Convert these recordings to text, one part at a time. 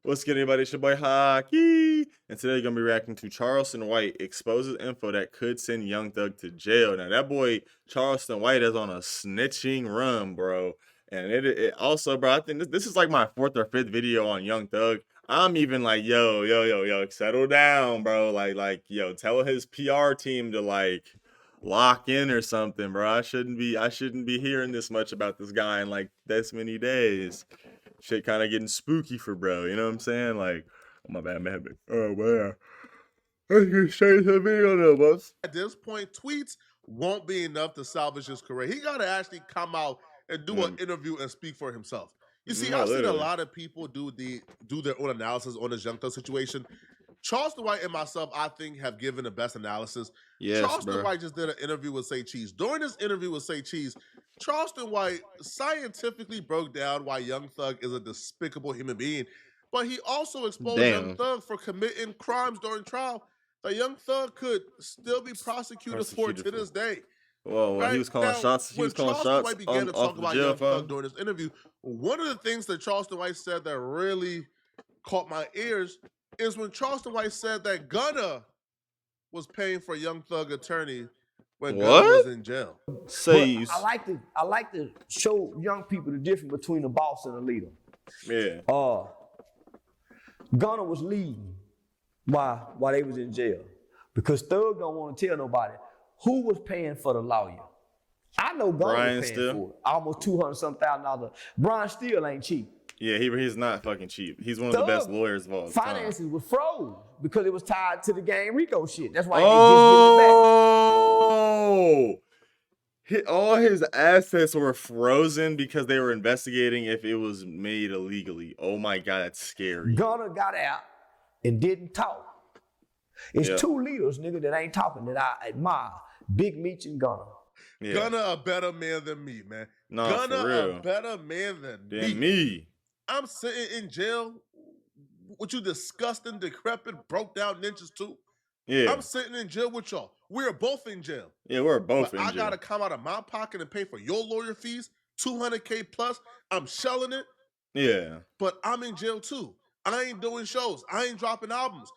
What's good, everybody? It's your boy Haki, and today we're gonna be reacting to Charleston White exposes info that could send Young Thug to jail. Now that boy Charleston White is on a snitching run, bro. And it also, bro, I think this is like my 4th or 5th video on Young Thug. I'm even like, yo, settle down, bro. Yo, tell his PR team to lock in or something, bro. I shouldn't be hearing this much about this guy in like this many days. Shit kind of getting spooky for bro, you know what I'm saying? Like, oh my bad, man. Oh man, let's get straight to the video now, boss. At this point, tweets won't be enough to salvage his career. He got to actually come out and do an interview and speak for himself. You see, No, I've seen a literally. lot of people do their own analysis on this Young Thug situation. Charleston White and myself, I think, have given the best analysis. Yes, Charleston bro. White just did an interview with Say Cheese. During this interview with Say Cheese, Charleston White scientifically broke down why Young Thug is a despicable human being, but he also exposed Young Thug for committing crimes during trial that Young Thug could still be prosecuted for to this day. Well, right? he was calling now, shots. He was calling shots White began to talk about jail Young Thug during this interview. One of the things that Charleston White said that really caught my ears is when Charleston White said that Gunna was paying for Young Thug attorney when Gunna was in jail. Say, I like to show young people the difference between a boss and a leader. Yeah. Gunna was leading while they was in jail because Thug don't want to tell nobody who was paying for the lawyer. I know Gunna was paying for it. Almost $200,000. Brian still ain't cheap. Yeah, he's not fucking cheap. He's one of the best lawyers of all time. Finances were froze because it was tied to the gang Rico shit. That's why he just getting it back. All his assets were frozen because they were investigating if it was made illegally. Oh my God, that's scary. Gunna got out and didn't talk. It's two leaders, nigga, that ain't talking that I admire. Big Meech and Gunna. Yeah. Gunna a better man than me, man. No, Gunna for real. a better man than me. I'm sitting in jail with you disgusting, decrepit, broke down ninjas too. Yeah. I'm sitting in jail with y'all. We're both in jail. Yeah, we're both in jail. I gotta come out of my pocket and pay for your lawyer fees, $200K plus. I'm shelling it. Yeah. But I'm in jail too. I ain't doing shows. I ain't dropping albums.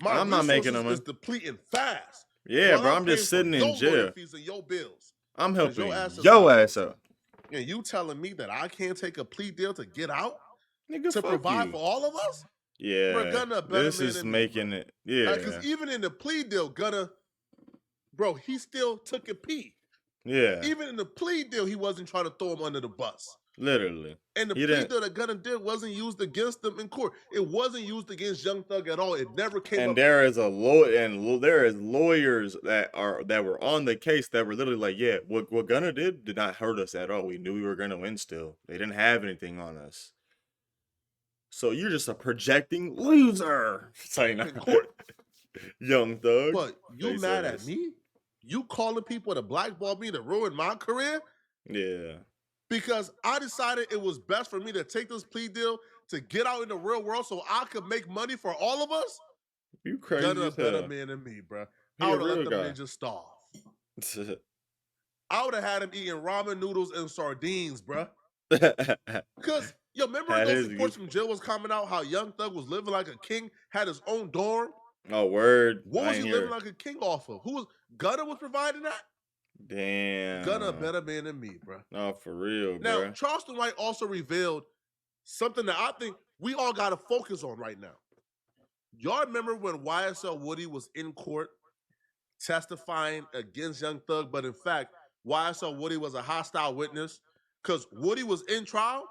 I'm not making them. Is depleting fast. Yeah, bro. I'm just sitting in jail. Lawyer fees and your bills. I'm helping your ass up. And you telling me that I can't take a plea deal to get out? Nigga, to provide for all of us? Yeah, this is making it. Yeah, because even in the plea deal, Gunna, bro, he still took a plea. Yeah, even in the plea deal, he wasn't trying to throw him under the bus. Literally. And the plea deal that Gunna did wasn't used against him in court. It wasn't used against Young Thug at all. It never came up. And there is there is lawyers that were on the case that were literally like, yeah, what Gunna did not hurt us at all. We knew we were gonna win still. They didn't have anything on us. So you're just a projecting loser. Saying that. Young Thug. But you mad at me? You calling people to blackball me to ruin my career? Yeah. Because I decided it was best for me to take this plea deal to get out in the real world so I could make money for all of us? You crazy Gunna a better man than me, bro. I would have let them ninjas starve. I would have had him eating ramen noodles and sardines, bro. Because, yo, remember those reports from jail was coming out how Young Thug was living like a king, had his own dorm? Oh, word. What was he living like a king off of? Gunna was providing that? Damn. Gunna a better man than me, bro. No, for real, now, bro. Charleston White also revealed something that I think we all got to focus on right now. Y'all remember when YSL Woody was in court testifying against Young Thug, but in fact, YSL Woody was a hostile witness because Woody was in trial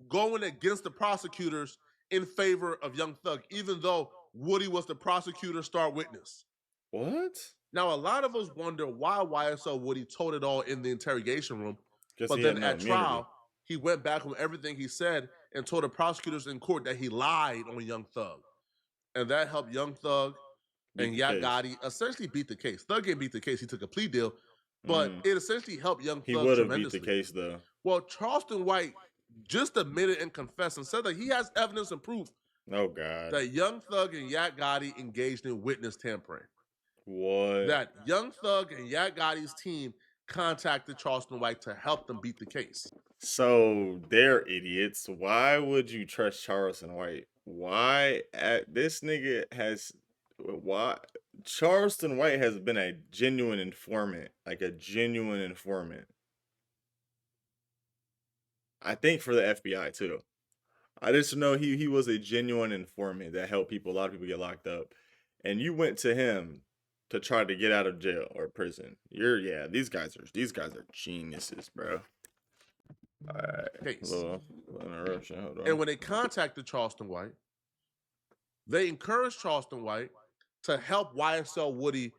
going against the prosecutors in favor of Young Thug, even though Woody was the prosecutor's star witness. What? Now, a lot of us wonder why YSL Woody told it all in the interrogation room, but then at trial, he went back on everything he said and told the prosecutors in court that he lied on Young Thug. And that helped Young Thug and Yak Gotti essentially beat the case. Thug didn't beat the case. He took a plea deal, but it essentially helped Young Thug tremendously. He would have beat the case, though. Well, Charleston White just admitted and confessed and said that he has evidence and proof that Young Thug and Yak Gotti engaged in witness tampering. What? That Young Thug and Yak Gotti's team contacted Charleston White to help them beat the case. So they're idiots. Why would you trust Charleston White? why this nigga has why Charleston White has been a genuine informant, like a genuine informant. I think for the FBI too. I just know he was a genuine informant that helped people. A lot of people get locked up, and you went to him to try to get out of jail or prison. These guys are geniuses, bro. All right, Case. little interruption. Hold on. And when they contacted Charleston White, they encouraged Charleston White to help YSL Woody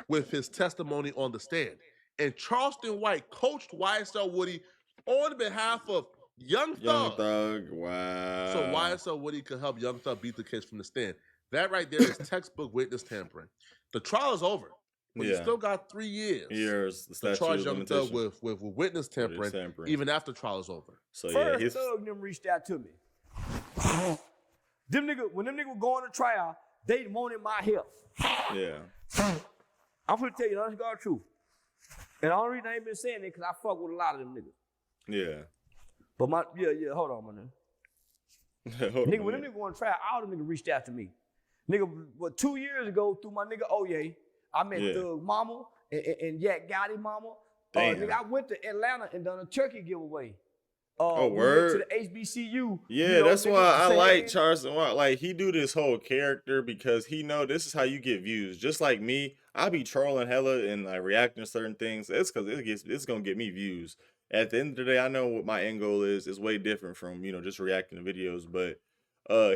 with his testimony on the stand. And Charleston White coached YSL Woody on behalf of Young Thug. Young Thug, wow. So YSL Woody could help Young Thug beat the case from the stand. That right there is textbook witness tampering. The trial is over, but you still got 3 years to charge Young Thug with witness tampering, even after the trial is over. So First, Thug them reached out to me. When them niggas were going to trial, they wanted my help. Yeah. I'm gonna tell you the honest God truth. And the only reason I ain't been saying it because I fuck with a lot of them niggas. Yeah. But hold on, my nigga. Nigga, when them niggas going to trial, all them niggas reached out to me. Nigga, 2 years ago through my nigga Oye, I met Thug Mama and Yak Gotti Mama. Nigga, I went to Atlanta and done a turkey giveaway. Word. We went to the HBCU. Yeah, that's why I like Charleston White. Like, he do this whole character because he know this is how you get views. Just like me, I be trolling hella and like reacting to certain things. It's because it's gonna get me views. At the end of the day, I know what my end goal is. It's way different from just reacting to videos. But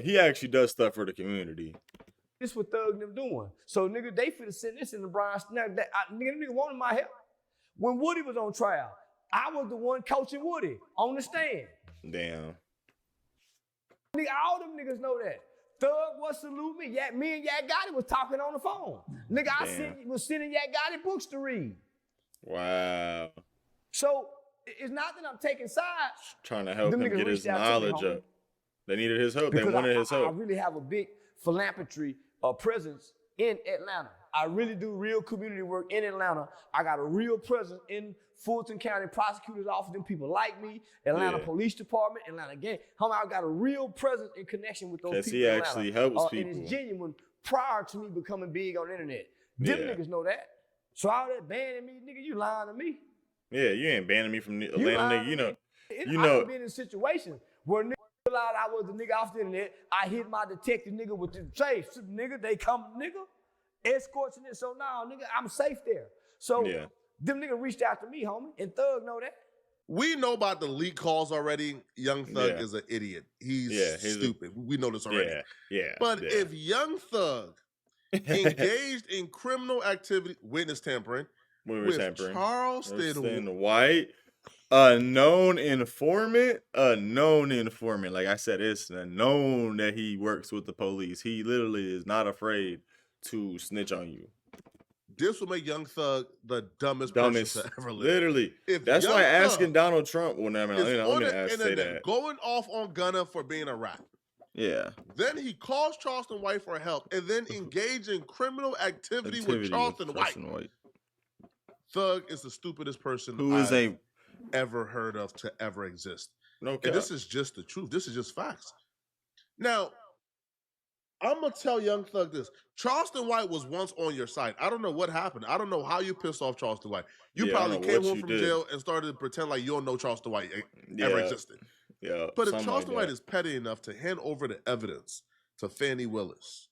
he actually does stuff for the community. This what Thug and them doing. So nigga, they finna send this in the Brian. Nigga wanted my help. When Woody was on trial, I was the one coaching Woody on the stand. Damn. Nigga, all them niggas know that. Thug was salute me. Me and Yak Gotti was talking on the phone. Nigga, I was sending Yak Gotti books to read. Wow. So it's not that I'm taking sides. Trying to help him get his knowledge up. They needed his help. They wanted his help. I really have a big philanthropy presence in Atlanta. I really do real community work in Atlanta. I got a real presence in Fulton County Prosecutor's Office. Them people like me. Atlanta Police Department, Atlanta gang. I got a real presence in connection with those people. Because he actually helps people. And it's genuine prior to me becoming big on the internet. Them niggas know that. So all that banning me, nigga, you lying to me. Yeah, you ain't banning me from Atlanta, nigga. I've been in situations where niggas realized I was the nigga off the internet. I hit my detective nigga with the safe. Nigga, they come, nigga, escorts and this. So now, nigga, I'm safe there. So them niggas reached out to me, homie, and Thug know that. We know about the leak calls already. Young Thug is an idiot. He's stupid. We know this already. But if Young Thug engaged in criminal activity, witness tampering, with Charleston White, a known informant. Like I said, it's known that he works with the police. He literally is not afraid to snitch on you. This will make Young Thug the dumbest person to ever live. Literally. That's why asking Donald Trump, let me say that. Going off on Gunna for being a rat. Yeah. Then he calls Charleston White for help and then engage in criminal activity with Charleston White. Thug is the stupidest person I've ever heard of to ever exist. No cap. And this is just the truth. This is just facts. Now, I'm going to tell Young Thug this. Charleston White was once on your side. I don't know what happened. I don't know how you pissed off Charleston White. You probably came home from jail and started to pretend like you don't know Charleston White ever existed. Yeah. But if Charleston White is petty enough to hand over the evidence to Fannie Willis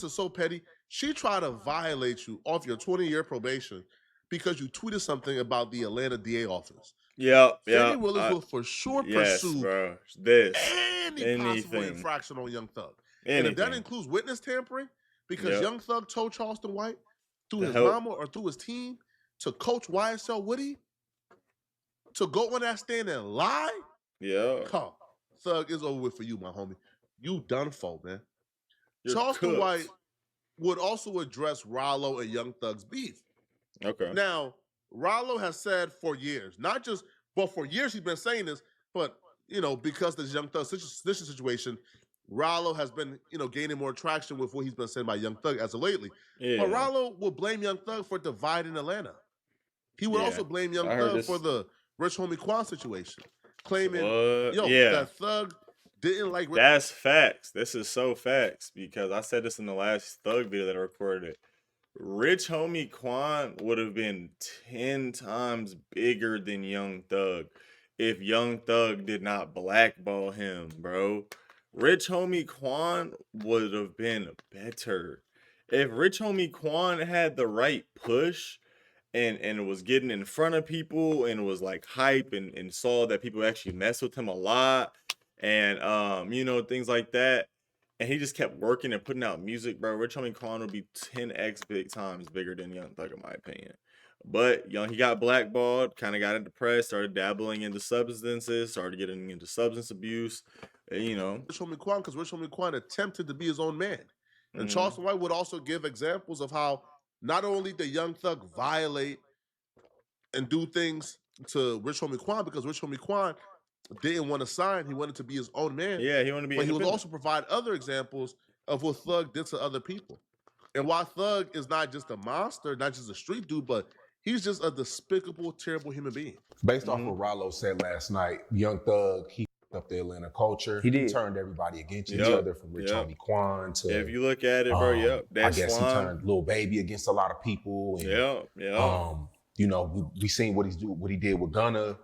is so petty, she tried to violate you off your 20-year probation because you tweeted something about the Atlanta DA office. Fannie Willis will for sure pursue any possible infraction on Young Thug. And if that includes witness tampering, because Young Thug told Charleston White through his mama or through his team to coach YSL Woody to go on that stand and lie, Thug is over with for you, my homie. You done for, man. Charleston White would also address Rollo and Young Thug's beef. Okay. Now, Rollo has said for years, for years he's been saying this, but, because this Young Thug situation, Rollo has been, gaining more traction with what he's been saying by Young Thug as of lately. Yeah. But Rollo will blame Young Thug for dividing Atlanta. He would also blame Young Thug for the Rich Homie Quan situation, claiming, that Thug didn't like. That's facts. This is so facts because I said this in the last Thug video that I recorded. Rich Homie Quan would have been 10 times bigger than Young Thug if Young Thug did not blackball him, bro. Rich Homie Quan would have been better. If Rich Homie Quan had the right push and was getting in front of people and was like hype and saw that people actually mess with him a lot and things like that, and he just kept working and putting out music, bro, Rich Homie Quan would be 10x big times bigger than Young Thug, in my opinion. But he got blackballed, kind of got depressed, started dabbling into substances, started getting into substance abuse, and, Rich Homie Quan, because Rich Homie Quan attempted to be his own man. And Charleston White would also give examples of how not only did Young Thug violate and do things to Rich Homie Quan, because Rich Homie Quan didn't want to sign, he wanted to be his own man. Yeah, he wanted to be. But he would also provide other examples of what Thug did to other people. And while Thug is not just a monster, not just a street dude, but he's just a despicable, terrible human being. Based off what Rollo said last night, Young Thug, he up the Atlanta culture. He did. Turned everybody against each other, from Rich Homie Quan to. If you look at it, bro, I guess he turned Lil Baby against a lot of people. And, we seen what he did with Gunna.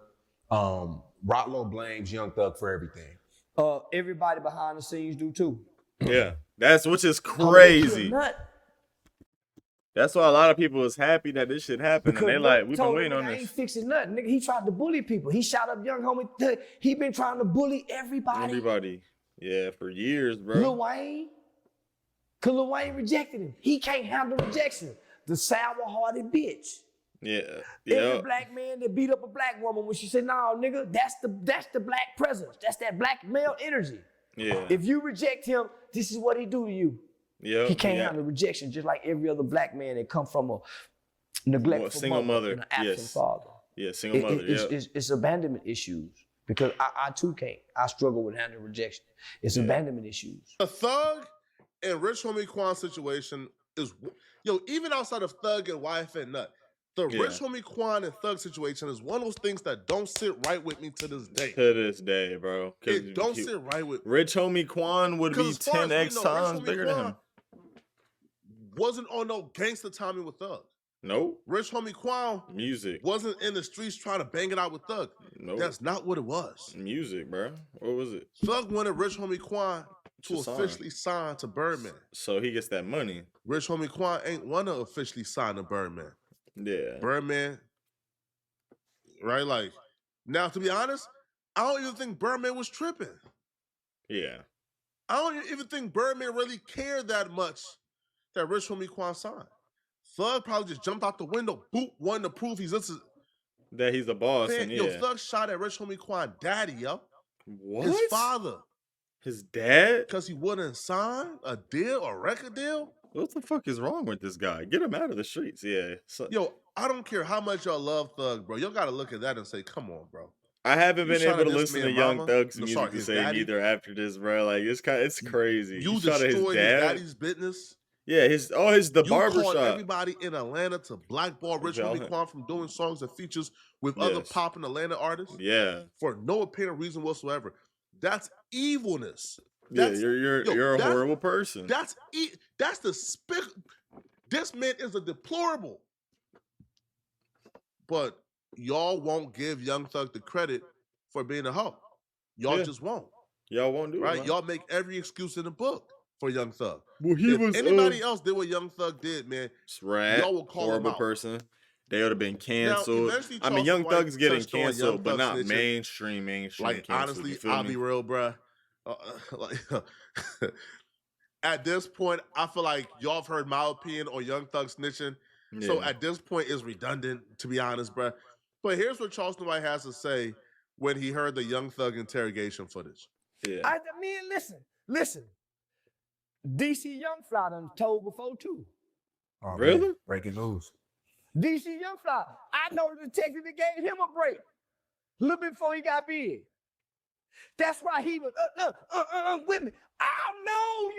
Rollo blames Young Thug for everything. Everybody behind the scenes do too. Yeah, which is crazy. That's why a lot of people is happy that this shit happened. Because and they like, we've been waiting on this. I ain't fixing nothing. Nigga, he tried to bully people. He shot up Young Homie. He been trying to bully everybody. Everybody. Yeah, for years, bro. Lil Wayne. Because Lil Wayne rejected him. He can't handle rejection. The sour-hearted bitch. Yeah. Every black man that beat up a black woman when she said, "No, nigga, that's the black presence. That's that black male energy." Yeah. If you reject him, this is what he do to you. Yeah. He can't handle rejection, just like every other black man that come from a neglectful single mother and an absent father. Yeah, single mother. It's abandonment issues because I too can't. I struggle with handling rejection. It's abandonment issues. The Thug and Rich Homie Quan situation is, even outside of Thug and Wife and Nut, the Rich Homie Quan and Thug situation is one of those things that don't sit right with me to this day. To this day, bro. It don't sit right with me. Rich Homie Quan would be 10x times bigger than him. Wasn't on no gangster timing with Thug. Nope. Rich Homie Quan music wasn't in the streets trying to bang it out with Thug. Nope. That's not what it was. Music, bro. What was it? Thug wanted Rich Homie Quan to officially sign to Birdman. So he gets that money. Rich Homie Quan ain't want to officially sign to Birdman. Yeah. Birdman, right? Like, now to be honest, I don't even think Birdman was tripping. Yeah. I don't even think Birdman really cared that much that Rich Homie Quan signed. Thug probably just jumped out the window, wanting to prove that he's a boss. Man, Thug shot at Rich Homie Quan daddy, yo. What? His father. His dad? Because he wouldn't sign a deal, a record deal? What the fuck is wrong with this guy? Get him out of the streets, yeah. I don't care how much y'all love Thug, bro. Y'all got to look at that and say, come on, bro. I haven't been able to listen to Young Thug's music to say either after this, bro. Like, it's crazy. You destroyed his daddy's business. Yeah, the barbershop. You called everybody in Atlanta to blackball Rich Homie Quan from doing songs and features with other pop and Atlanta artists. Yeah. For no apparent reason whatsoever. That's evilness. You're a horrible person. That's this man is a deplorable. But y'all won't give Young Thug the credit for being a hoe. Y'all just won't. Y'all won't do it. Right? Y'all make every excuse in the book for Young Thug. Well, if anybody else did what Young Thug did, man, y'all will call horrible him out. person. They would have been canceled. I mean, Young Thug's getting canceled, but not mainstream. Like, honestly, I'll be real, bruh. At this point, I feel like y'all have heard my opinion on Young Thug snitching. Yeah. So at this point, it's redundant, to be honest, bruh. But here's what Charleston White has to say when he heard the Young Thug interrogation footage. Yeah. Listen. DC Young Fly done told before too. Oh, really? Man. Breaking news. DC Young Fly. I know the detective that gave him a break a little bit before he got big. That's why he was with me. I know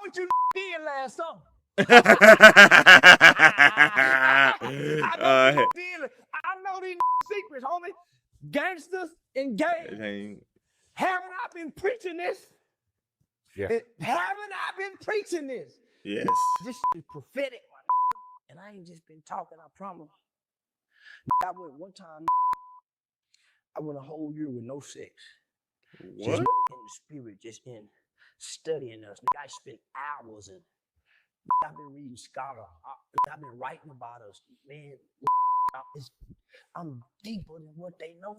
what you did last summer. I know these secrets, homie. Gangsters and gangs. Hammering out been preaching this? Yeah. Haven't I been preaching this? Yes. This is prophetic, and I ain't just been talking, I promise. I went one time, I went a whole year with no sex. What? Just in the spirit, just in studying us. I spent hours in. I've been reading scholar. I've been writing about us. Man, I'm deeper than what they know.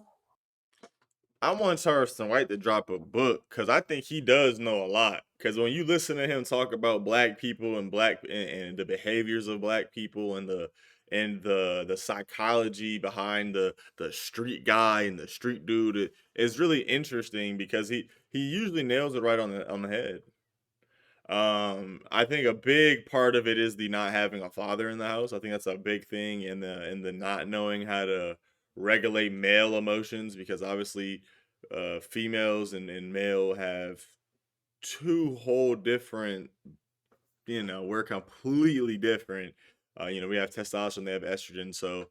I want Charleston White to drop a book because I think he does know a lot. Because when you listen to him talk about black people and and the behaviors of black people and the psychology behind the street guy and the street dude, it's really interesting because he usually nails it right on the head. I think a big part of it is the not having a father in the house. I think that's a big thing in the not knowing how to regulate male emotions, because obviously females and male have two whole different, we're completely different. We have testosterone, they have estrogen, so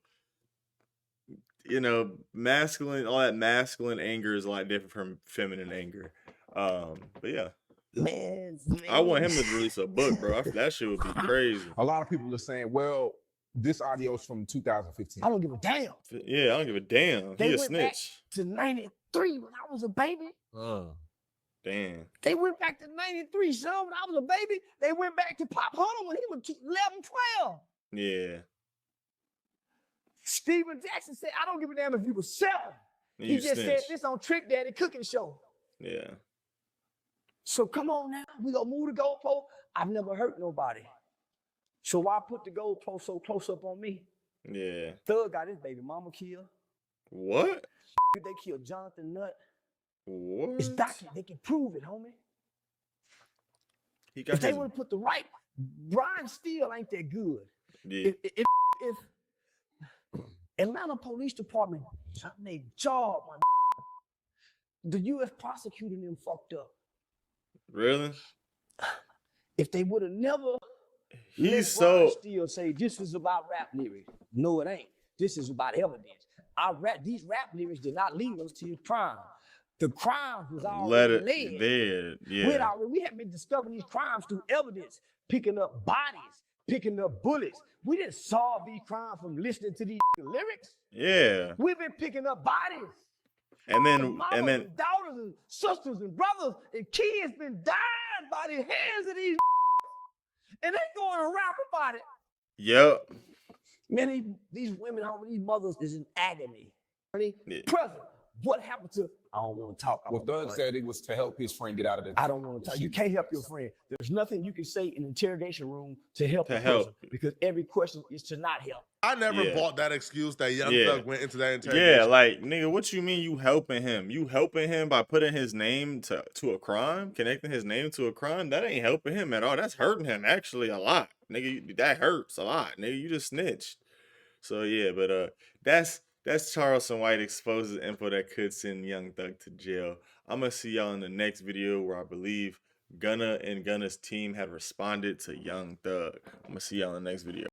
masculine, all that masculine anger is a lot different from feminine anger. But yeah. Man. I want him to release a book, bro. That shit would be crazy. A lot of people are saying, well, this audio is from 2015. I don't give a damn. Yeah, I don't give a damn. They He a went snitch. back to 93 when I was a baby. Damn. They went back to 93, son, when I was a baby. They went back to Pop Hunter when he was 11, 12. Yeah. Steven Jackson said, I don't give a damn if you were 7. He You just snitch. said this on Trick Daddy Cooking Show. Yeah. So come on now, we gonna move the goalpost. I've never hurt nobody. So why put the goalpost so close up on me? Yeah. Thug got his baby mama killed. What? They killed Jonathan Nutt. What? It's documented. They can prove it, homie. He got If they his... would have put the right, Brian Steele ain't that good. Yeah. If Atlanta Police Department, they job, the U.S. prosecutor them fucked up. Really? If they would have never He's let Brian so... Steele say this is about rap lyrics. No, it ain't. This is about evidence. These rap lyrics did not lead us to crime. The crime was already led. There. Yeah. We have been discovering these crimes through evidence, picking up bodies, picking up bullets. We didn't solve these crimes from listening to these lyrics. Yeah. We've been picking up bodies. And then Daughters and sisters and brothers and kids been dying by the hands of these, and they going to rap about it. Yep. Many these women, these mothers is in agony. Yeah. Present. What happened to? I don't want to talk. Well, Thug said it was to help his friend get out of the. I don't want to talk. You can't help your friend. There's nothing you can say in an interrogation room to help a person, because every question is to not help. I never bought that excuse that Young Thug went into that interrogation. Yeah, like, nigga, what you mean you helping him? You helping him by putting his name to a crime? Connecting his name to a crime? That ain't helping him at all. That's hurting him actually a lot. Nigga, that hurts a lot. Nigga, you just snitched. So yeah, but that's Charleston White exposes info that could send Young Thug to jail. I'm gonna see y'all in the next video where I believe Gunna and Gunna's team had responded to Young Thug. I'm gonna see y'all in the next video.